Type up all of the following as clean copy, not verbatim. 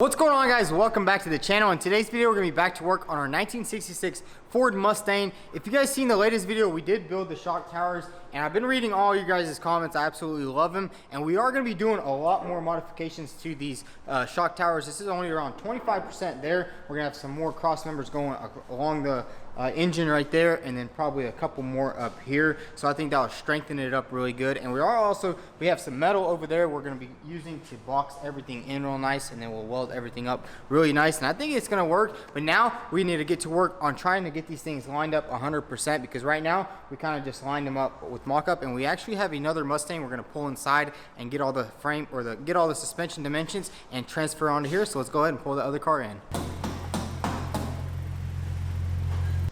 What's going on, guys? Welcome back to the channel. In today's video, we're gonna be back to work on our 1966 Ford Mustang. If you guys seen the latest video, we did build the shock towers, and I've been reading all you guys' comments. I absolutely love them, and we are gonna be doing a lot more modifications to these shock towers. This is only around 25% there. We're gonna have some more cross members going along the engine right there, and then probably a couple more up here. So I think that'll strengthen it up really good. And we have some metal over there we're gonna be using to box everything in real nice, and then we'll weld everything up really nice. And I think it's gonna work, but now we need to get to work on trying to get these things lined up 100%, because right now we kind of just lined them up with mock-up, and we actually have another Mustang we're gonna pull inside and get all the frame get all the suspension dimensions and transfer onto here. So let's go ahead and pull the other car in.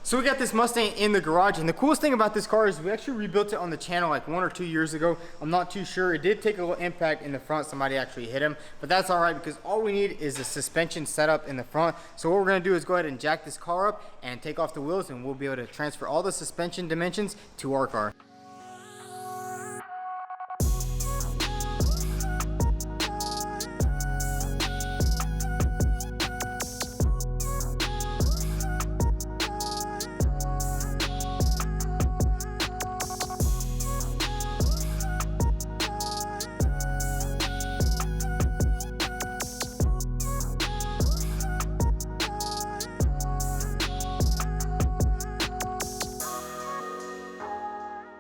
So we got this Mustang in the garage, and the coolest thing about this car is we actually rebuilt it on the channel like 1 or 2 years ago. I'm not too sure. It did take a little impact in the front. Somebody actually hit him, but that's all right, because all we need is a suspension setup in the front. So what we're gonna do is go ahead and jack this car up and take off the wheels, and we'll be able to transfer all the suspension dimensions to our car.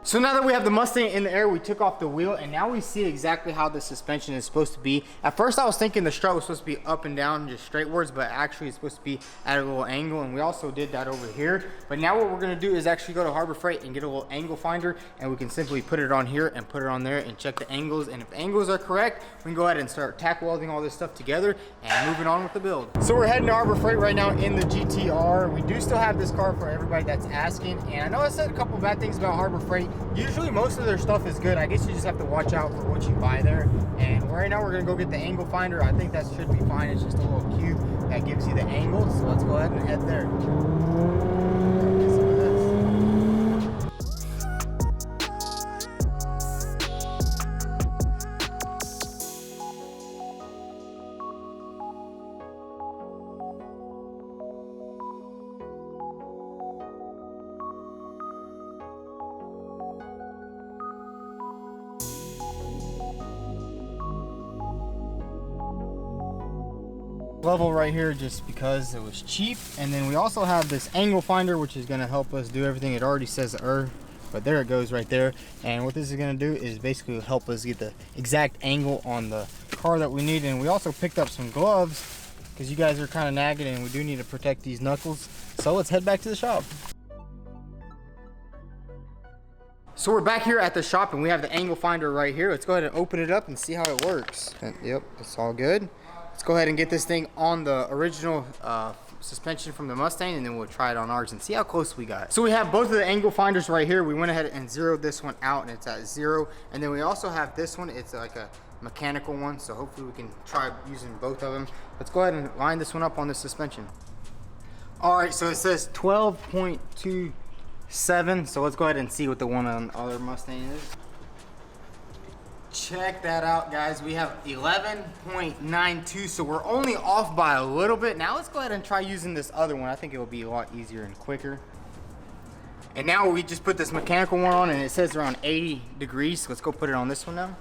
So now that we have the Mustang in the air, we took off the wheel, and now we see exactly how the suspension is supposed to be. At first I was thinking the strut was supposed to be up and down, just straightwards, but actually it's supposed to be at a little angle, and we also did that over here. But now what we're gonna do is actually go to Harbor Freight and get a little angle finder, and we can simply put it on here and put it on there and check the angles. And if angles are correct, we can go ahead and start tack welding all this stuff together and moving on with the build. So we're heading to Harbor Freight right now in the GTR. We do still have this car for everybody that's asking, and I know I said a couple bad things about Harbor Freight. Usually most of their stuff is good. I guess you just have to watch out for what you buy there. And right now we're gonna go get the angle finder. I think that should be fine. It's just a little cube that gives you the angle. So let's go ahead and head there. Level right here just because it was cheap. And then we also have this angle finder, which is going to help us do everything. It already says but there it goes right there. And what this is going to do is basically help us get the exact angle on the car that we need. And we also picked up some gloves because you guys are kind of nagging, and we do need to protect these knuckles. So let's head back to the shop. So we're back here at the shop, and we have the angle finder right here. Let's go ahead and open it up and see how it works. Yep, it's all good. Let's go ahead and get this thing on the original suspension from the Mustang, and then we'll try it on ours and see how close we got. So we have both of the angle finders right here. We went ahead and zeroed this one out, and it's at 0. And then we also have this one. It's like a mechanical one, so hopefully we can try using both of them. Let's go ahead and line this one up on the suspension. All right, so it says 12.27. So let's go ahead and see what the one on the other Mustang is. Check that out, guys. We have 11.92, so we're only off by a little bit. Now let's go ahead and try using this other one. I think it will be a lot easier and quicker. And now we just put this mechanical one on, and it says around 80 degrees. So let's go put it on this one now.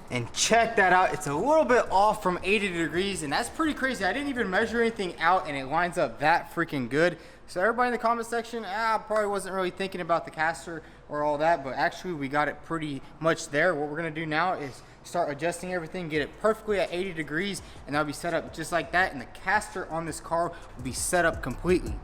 And check that out. It's a little bit off from 80 degrees, and that's pretty crazy. I didn't even measure anything out, and it lines up that freaking good. So everybody in the comment section, probably wasn't really thinking about the caster or all that, but actually we got it pretty much there. What we're gonna do now is start adjusting everything, get it perfectly at 80 degrees, and that'll be set up just like that, and the caster on this car will be set up completely.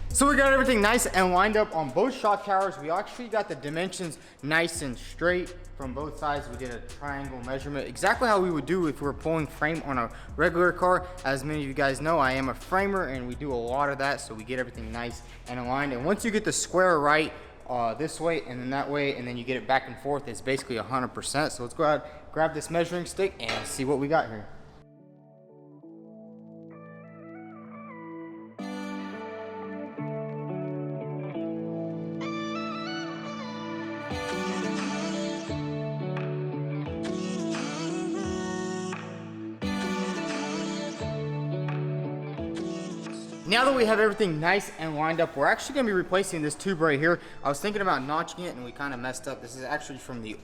So we got everything nice and lined up on both shock towers. We actually got the dimensions nice and straight from both sides. We did a triangle measurement, exactly how we would do if we were pulling frame on a regular car. As many of you guys know, I am a framer and we do a lot of that, so we get everything nice and aligned. And once you get the square right this way and then that way, and then you get it back and forth. It's basically 100%. So let's go ahead, grab this measuring stick and see what we got here. Now that we have everything nice and lined up, we're actually gonna be replacing this tube right here. I was thinking about notching it and we kind of messed up. This is actually from the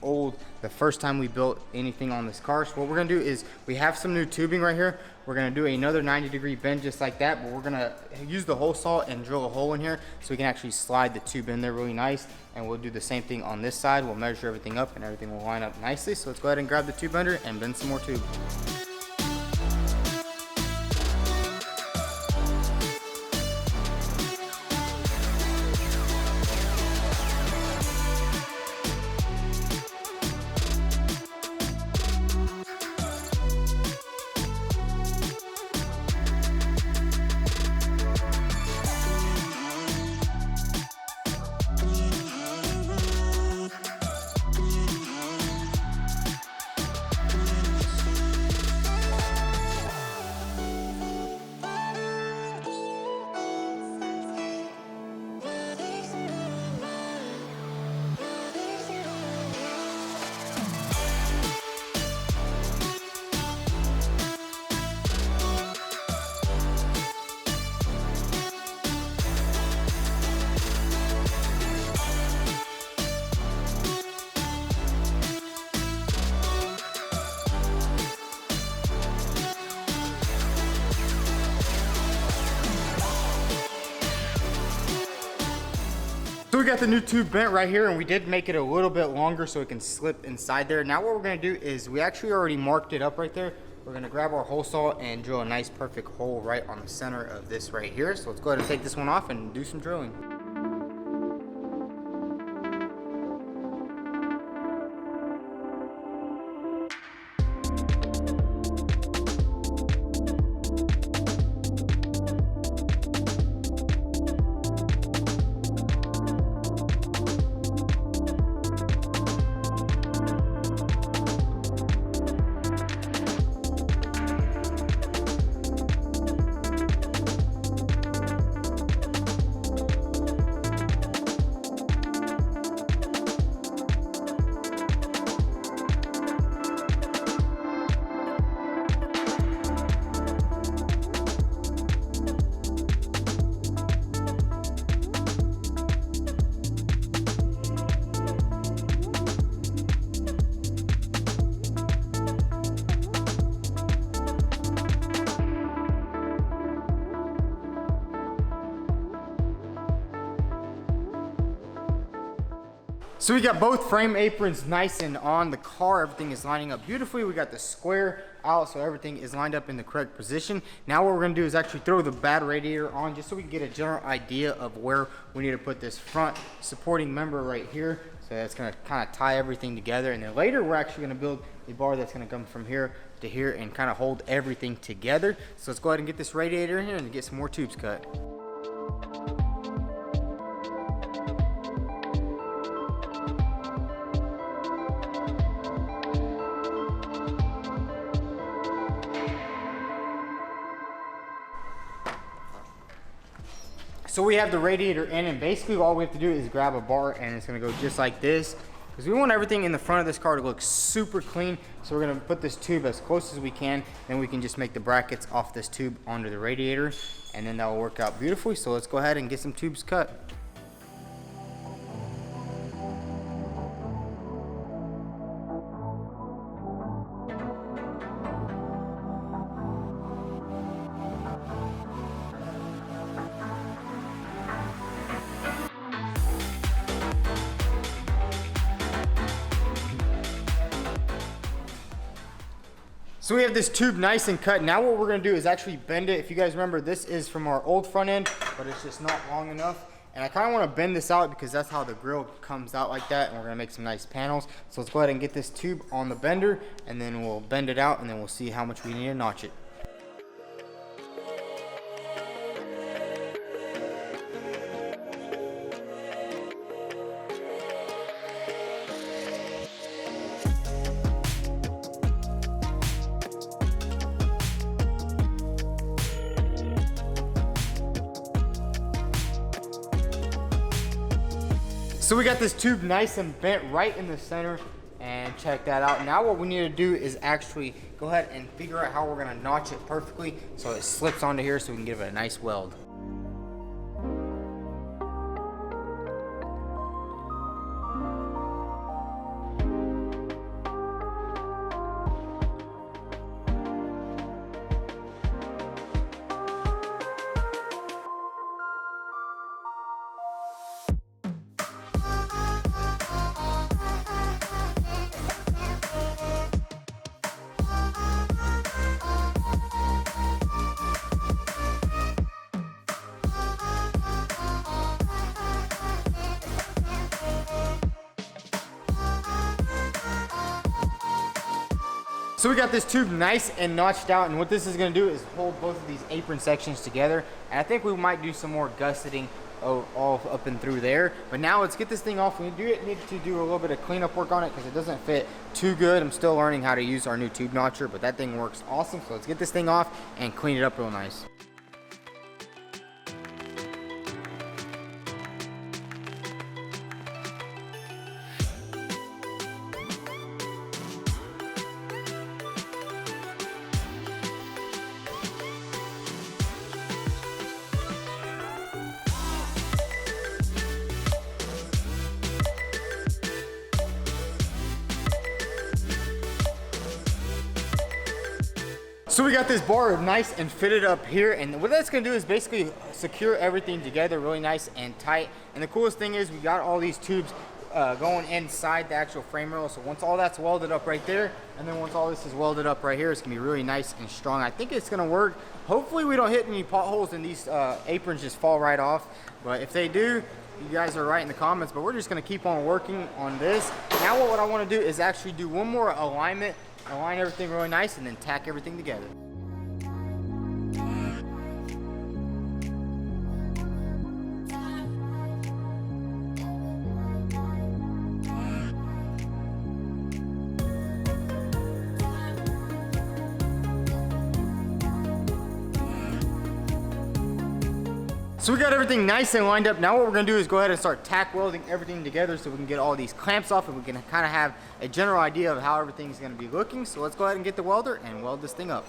first time we built anything on this car. So what we're gonna do is, we have some new tubing right here. We're gonna do another 90-degree bend just like that, but we're gonna use the hole saw and drill a hole in here so we can actually slide the tube in there really nice. And we'll do the same thing on this side. We'll measure everything up and everything will line up nicely. So let's go ahead and grab the tube bender and bend some more tube. So we got the new tube bent right here, and we did make it a little bit longer so it can slip inside there. Now what we're gonna do is, we actually already marked it up right there. We're gonna grab our hole saw and drill a nice perfect hole right on the center of this right here. So let's go ahead and take this one off and do some drilling. So we got both frame aprons nice and on the car. Everything is lining up beautifully. We got the square out, so everything is lined up in the correct position. Now what we're gonna do is actually throw the bad radiator on just so we can get a general idea of where we need to put this front supporting member right here. So that's gonna kind of tie everything together. And then later we're actually gonna build a bar that's gonna come from here to here and kind of hold everything together. So let's go ahead and get this radiator in here and get some more tubes cut. So we have the radiator in, and basically all we have to do is grab a bar, and it's gonna go just like this, because we want everything in the front of this car to look super clean. So we're gonna put this tube as close as we can, then we can just make the brackets off this tube onto the radiator, and then that will work out beautifully. So let's go ahead and get some tubes cut. So we have this tube nice and cut. Now what we're gonna do is actually bend it. If you guys remember, this is from our old front end, but it's just not long enough. And I kinda wanna bend this out because that's how the grill comes out like that, and we're gonna make some nice panels. So let's go ahead and get this tube on the bender, and then we'll bend it out, and then we'll see how much we need to notch it. So we got this tube nice and bent right in the center, and check that out. Now what we need to do is actually go ahead and figure out how we're gonna notch it perfectly so it slips onto here so we can give it a nice weld. So we got this tube nice and notched out, and what this is gonna do is hold both of these apron sections together. And I think we might do some more gusseting all up and through there. But now let's get this thing off. We need to do a little bit of cleanup work on it because it doesn't fit too good. I'm still learning how to use our new tube notcher, but that thing works awesome. So let's get this thing off and clean it up real nice. So we got this bar nice and fitted up here, and what that's gonna do is basically secure everything together really nice and tight. And the coolest thing is we got all these tubes going inside the actual frame rail. So once all that's welded up right there, and then once all this is welded up right here, it's gonna be really nice and strong. I think it's gonna work. Hopefully we don't hit any potholes and these aprons just fall right off. But if they do, you guys are right in the comments. But we're just gonna keep on working on this. Now what I wanna do is actually do one more alignment, align everything really nice, and then tack everything together. So we got everything nice and lined up. Now what we're gonna do is go ahead and start tack welding everything together so we can get all these clamps off and we can kind of have a general idea of how everything's gonna be looking. So let's go ahead and get the welder and weld this thing up.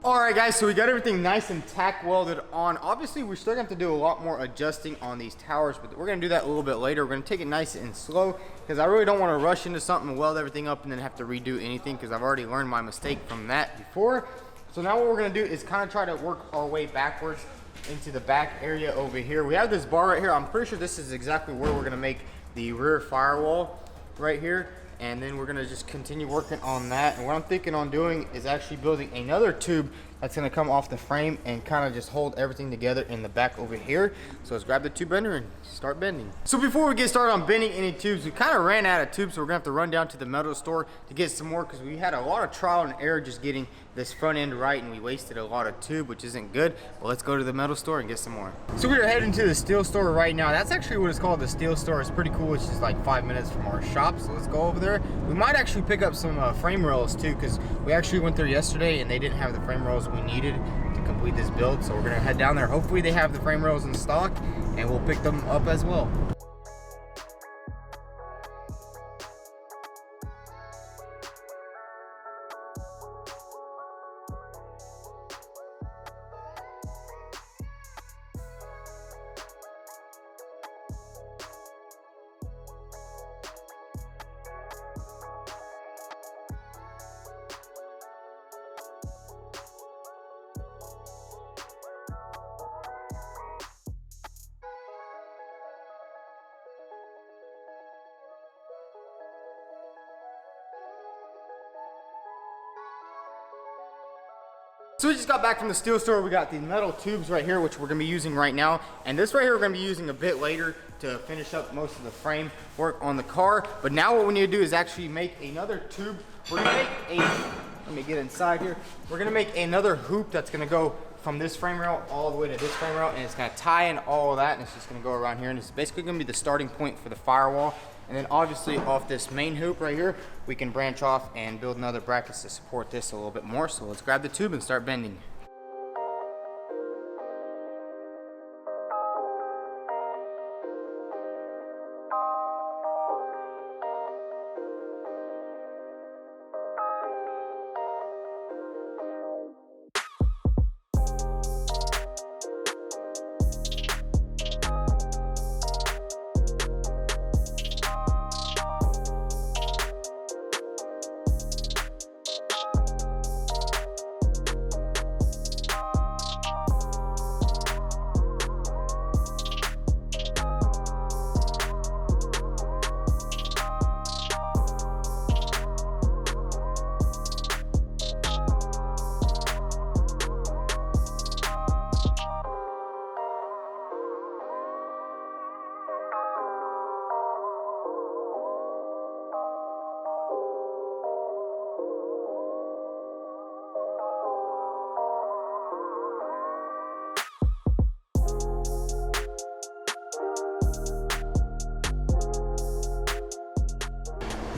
All right guys, so we got everything nice and tack welded on. Obviously we're still gonna have to do a lot more adjusting on these towers, but we're gonna do that a little bit later. We're gonna take it nice and slow because I really don't want to rush into something and weld everything up and then have to redo anything, because I've already learned my mistake from that before. So now what we're gonna do is kind of try to work our way backwards into the back area over here. We have this bar right here. I'm pretty sure this is exactly where we're gonna make the rear firewall right here. And then we're gonna just continue working on that. And what I'm thinking on doing is actually building another tube that's gonna come off the frame and kind of just hold everything together in the back over here. So let's grab the tube bender and start bending. So before we get started on bending any tubes, we kind of ran out of tubes, so we're gonna have to run down to the metal store to get some more, because we had a lot of trial and error just getting this front end right, and we wasted a lot of tube, which isn't good. But let's go to the metal store and get some more. So we are heading to the steel store right now. That's actually what it's called, the steel store. It's pretty cool. It's just like 5 minutes from our shop, so let's go over there. We might actually pick up some frame rails too, because we actually went there yesterday and they didn't have the frame rails we needed to complete this build. So we're gonna head down there. Hopefully they have the frame rails in stock and we'll pick them up as well. So we just got back from the steel store. We got the metal tubes right here, which we're gonna be using right now. And this right here, we're gonna be using a bit later to finish up most of the frame work on the car. But now what we need to do is actually make another tube. We're gonna make let me get inside here. We're gonna make another hoop that's gonna go from this frame rail all the way to this frame rail, and it's gonna tie in all of that, and it's just gonna go around here, and it's basically gonna be the starting point for the firewall. And then obviously off this main hoop right here, we can branch off and build another brackets to support this a little bit more. So let's grab the tube and start bending.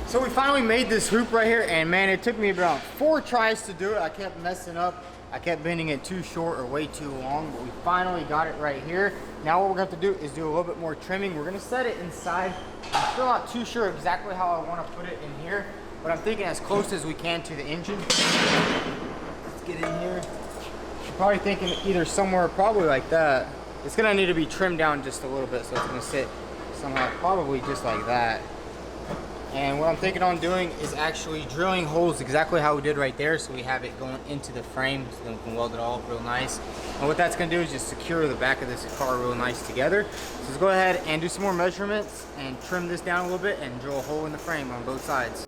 So we finally made this hoop right here, and man, it took me about 4 tries to do it. I kept messing up. I kept bending it too short or way too long, but we finally got it right here. Now what we're going to have to do is do a little bit more trimming. We're going to set it inside. I'm still not too sure exactly how I want to put it in here, but I'm thinking as close as we can to the engine. Let's get in here. I'm probably thinking either somewhere probably like that. It's going to need to be trimmed down just a little bit, so it's going to sit somehow probably just like that. And what I'm thinking on doing is actually drilling holes exactly how we did right there, so we have it going into the frame, so then we can weld it all up real nice. And what that's going to do is just secure the back of this car real nice together. So let's go ahead and do some more measurements and trim this down a little bit and drill a hole in the frame on both sides.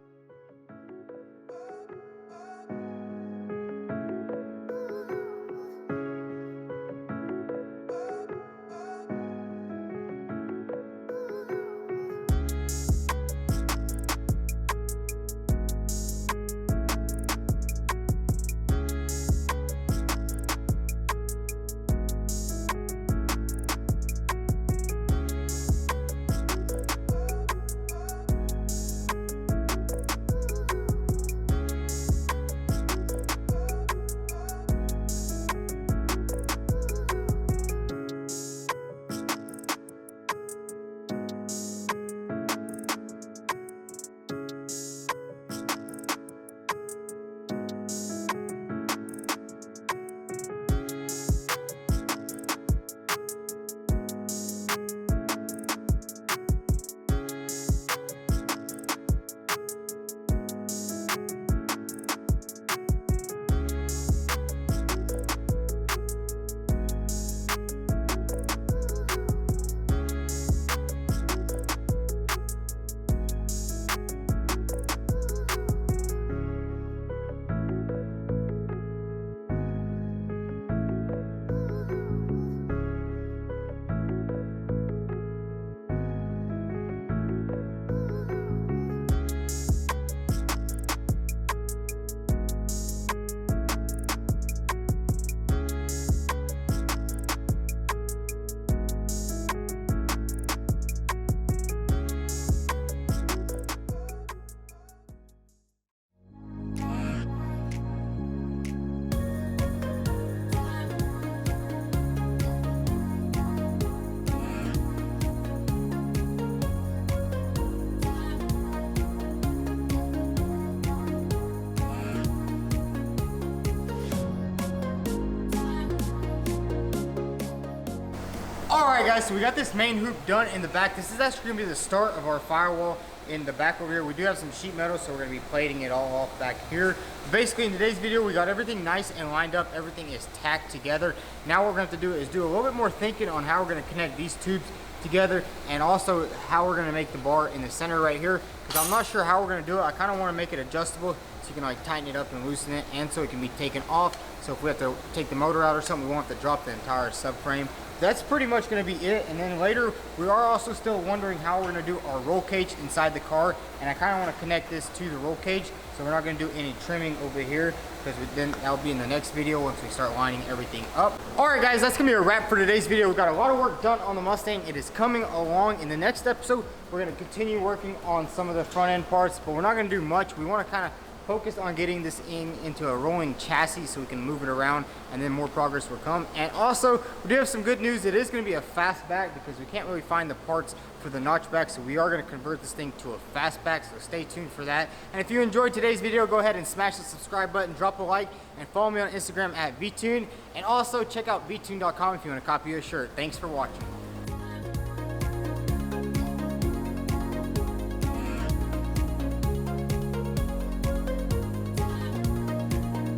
Alright guys, so we got this main hoop done in the back. This is actually going to be the start of our firewall in the back over here. We do have some sheet metal, so we're going to be plating it all off back here. Basically in today's video, we got everything nice and lined up. Everything is tacked together. Now what we're going to have to do is do a little bit more thinking on how we're going to connect these tubes together, and also how we're going to make the bar in the center right here, because I'm not sure how we're going to do it. I kind of want to make it adjustable so you can like tighten it up and loosen it, and so it can be taken off. So if we have to take the motor out or something, we won't have to drop the entire subframe. That's pretty much going to be it. And then later, we are also still wondering how we're going to do our roll cage inside the car. And I kind of want to connect this to the roll cage. So we're not going to do any trimming over here, because then that'll be in the next video once we start lining everything up. All right, guys, that's going to be a wrap for today's video. We've got a lot of work done on the Mustang. It is coming along. In the next episode, we're going to continue working on some of the front end parts, but we're not going to do much. We want to kind of focused on getting this into a rolling chassis so we can move it around, and then more progress will come. And also, we do have some good news. It is going to be a fastback because we can't really find the parts for the notchback, so we are going to convert this thing to a fastback, so stay tuned for that. And if you enjoyed today's video, go ahead and smash the subscribe button, drop a like, and follow me on Instagram at vTuned. And also check out vTuned.com if you want to copy a shirt. Thanks for watching.